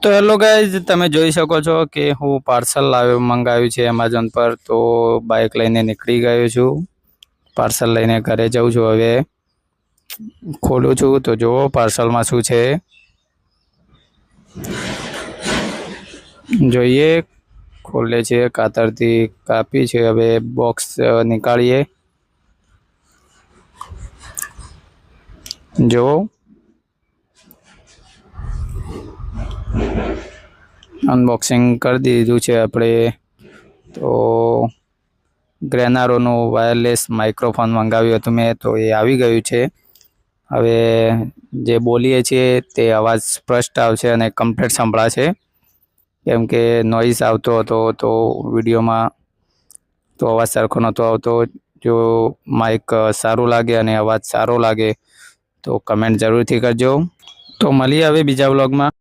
તો hello guys, તમે જોઈ શકો છો કે હું પાર્સલ મંગાવ્યું છે એમેઝોન પર. તો બાઇક લઈને નીકળી ગયો છું, પાર્સલ લઈને ઘરે જાઉં છું. હવે ખોલું છું તો જુઓ પાર્સલમાં શું છે, જોઈએ. ખોલે છે, કાતરથી કાપી છે. હવે બોક્સ નીકાળીએ, જુઓ. અનબોક્સિંગ કરી દીધું છે આપણે. તો ગ્રેનારોનું વાયરલેસ માઇક્રોફોન મંગાવ્યું હતું મેં, તો એ આવી ગયું છે. હવે જે બોલીએ છીએ તે અવાજ સ્પષ્ટ આવશે અને કમ્પ્લીટ સંભળાશે, કેમ કે નોઇઝ આવતો હતો તો વિડીયોમાં તો અવાજ સરખો નહોતો આવતો. જો માઇક સારું લાગે અને અવાજ સારો લાગે તો કમેન્ટ જરૂરથી કરજો. તો મળીએ હવે બીજા વ્લોગમાં.